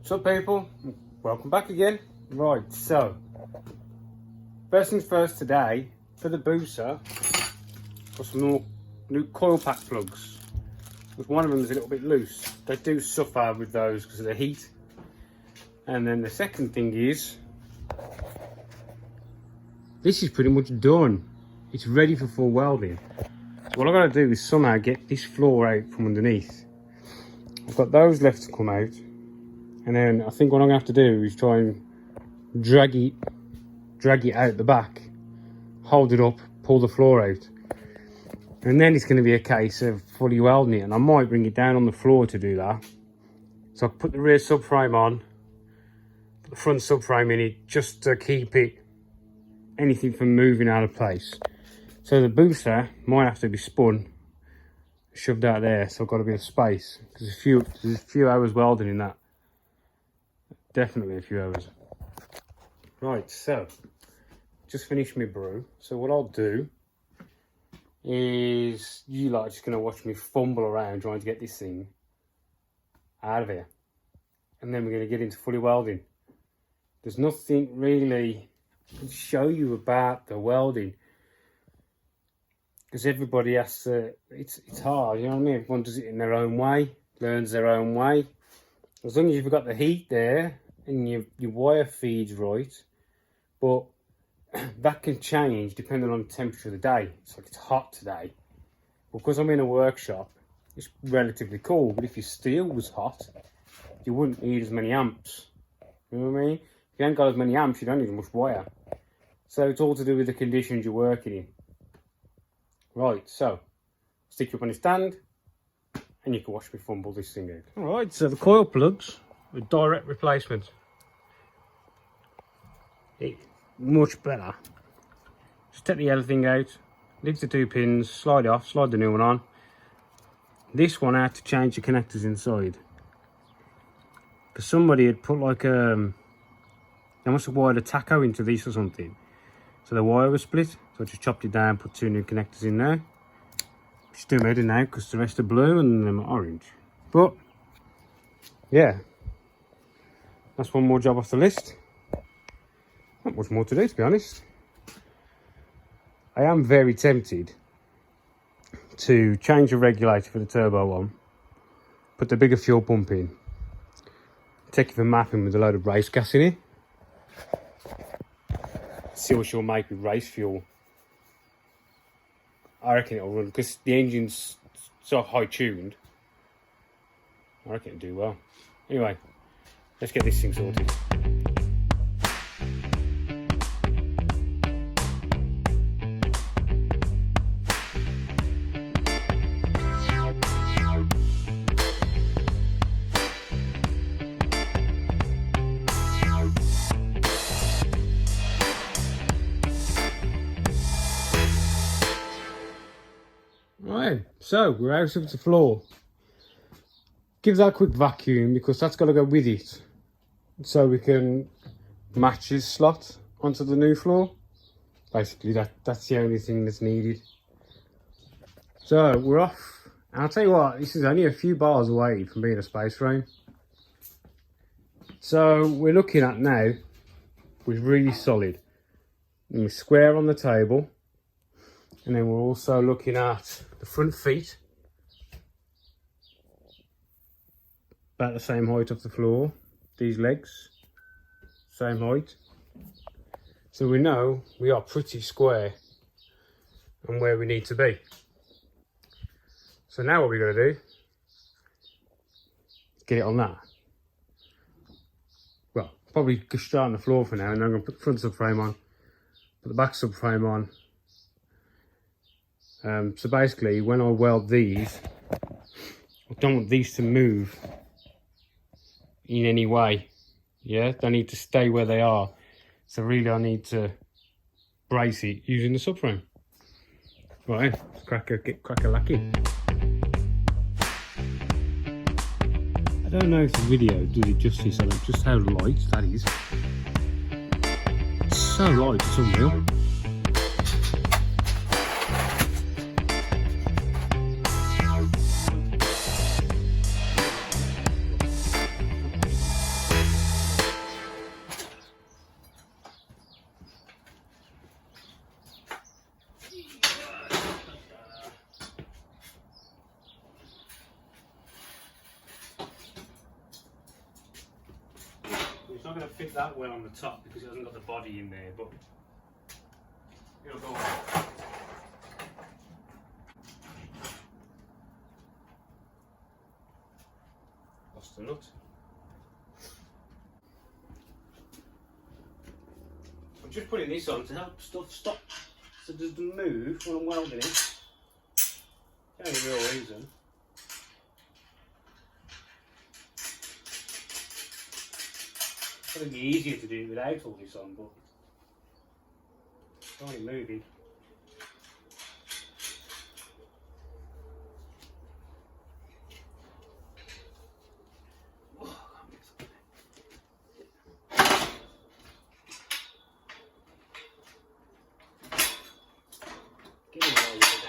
What's up, people? Welcome back again. Right, so first things first today, for the booster, got some more new coil pack plugs. Because one of them is a little bit loose. They do suffer with those because of the heat. And then the second thing is, this is pretty much done. It's ready for full welding. So what I've got to do is somehow get this floor out from underneath. I've got those left to come out. And then I think what I'm going to have to do is try and drag it out the back, hold it up, pull the floor out. And then it's going to be a case of fully welding it. And I might bring it down on the floor to do that. So I'll put the rear subframe on, put the front subframe in it, just to keep it, anything from moving out of place. So the booster might have to be spun, shoved out there, so I've got a bit of space. Because there's a few hours welding in that. Definitely a few hours. Right, so just finished my brew. So what I'll do is, you lot are just going to watch me fumble around trying to get this thing out of here. And then we're going to get into fully welding. There's nothing really to show you about the welding, because everybody has to, it's hard, you know what I mean? Everyone does it in their own way, learns their own way. As long as you've got the heat there and your wire feeds right, but that can change depending on the temperature of the day. It's like it's hot today. Because I'm in a workshop, it's relatively cool, but if your steel was hot, you wouldn't need as many amps. You know what I mean? If you ain't got as many amps, you don't need as much wire. So it's all to do with the conditions you're working in. Right, so stick you up on a stand and you can watch me fumble this thing out. Alright, so the coil plugs are direct replacement. Much better. Just take the yellow thing out, leave the 2 pins, slide it off, slide the new one on. This one I had to change the connectors inside. Because somebody had put like they must have wired a taco into these or something. So the wire was split, so I just chopped it down, put 2 new connectors in there. Just do them now because the rest are blue and them are orange. But yeah, that's one more job off the list. Not much more to do, to be honest. I am very tempted to change the regulator for the turbo one, put the bigger fuel pump in, take it for mapping with a load of race gas in it. See what she'll make with race fuel. I reckon it'll run, because the engine's so high tuned. I reckon it'll do well. Anyway, let's get this thing sorted. Right, so we're out of the floor. Give that a quick vacuum because that's got to go with it, so we can match this slot onto the new floor. Basically, that's the only thing that's needed. So we're off. And I'll tell you what, this is only a few bars away from being a space frame. So we're looking at now with really solid. And we're square on the table. And then we're also looking at the front feet, about the same height off the floor. These legs, same height. So we know we are pretty square and where we need to be. So now what we're going to do is get it on that. Well, probably just start on the floor for now, and then I'm going to put the front subframe on, put the back subframe on. So basically, when I weld these, I don't want these to move in any way. Yeah, they need to stay where they are. So really, I need to brace it using the subframe. Right, let's crack a lacking. I don't know if the video does it justice on just how light that is. It's so light, it's unreal. It's not going to fit that well on the top because it hasn't got the body in there, but it'll go on. Lost the nut. I'm just putting this on to help stuff stop so it doesn't move when I'm welding it. The only real reason. It's going to be easier to do it without all this on, but it's only moving. Get in there, you bugger.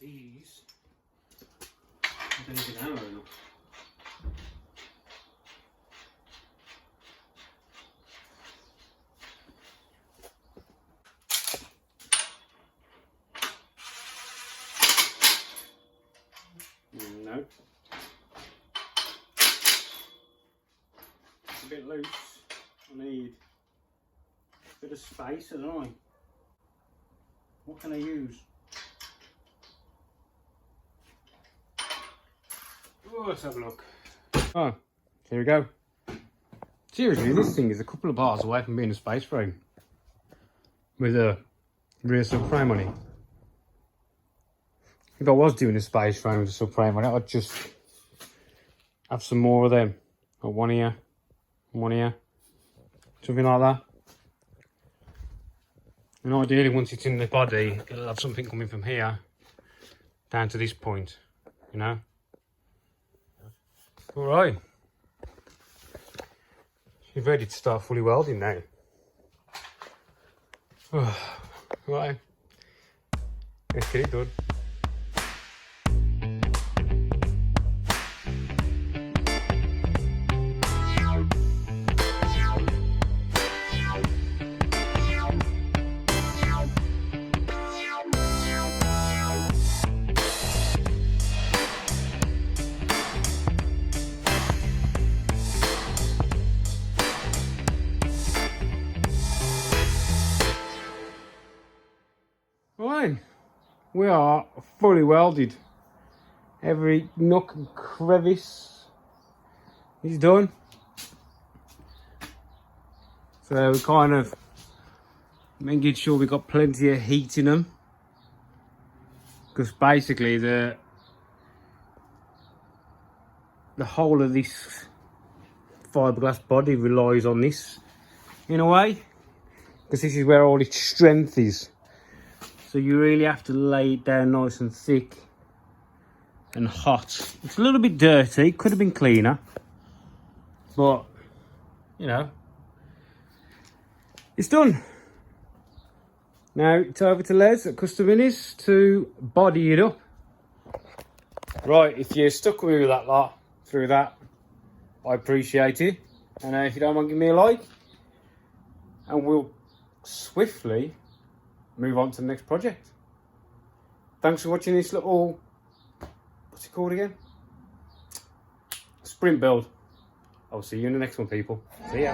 These don't even hammer enough. No. It's a bit loose. I need a bit of space, don't I? What can I use? Oh, let's have a look. Oh, here we go. Seriously, this thing is a couple of bars away from being a space frame with a rear subframe on it. If I was doing a space frame with a subframe on it, I'd just have some more of them. Got one here, something like that. And ideally, once it's in the body, it'll have something coming from here down to this point, you know. All right, you're ready to start fully welding now. Right, let's get it done. Right, we are fully welded. Every nook and crevice is done. So we're kind of making sure we've got plenty of heat in them, because basically the whole of this fiberglass body relies on this in a way, because this is where all its strength is. So you really have to lay it down nice and thick and hot. It's a little bit dirty, could have been cleaner, but you know, it's done. Now it's over to Les at Custom Minis to body it up. Right, if you're stuck with me with that lot through that, I appreciate it. And if you don't mind, give me a like, and we'll swiftly move on to the next project. Thanks for watching this little, what's it called again? Sprint build. I'll see you in the next one, people. See ya.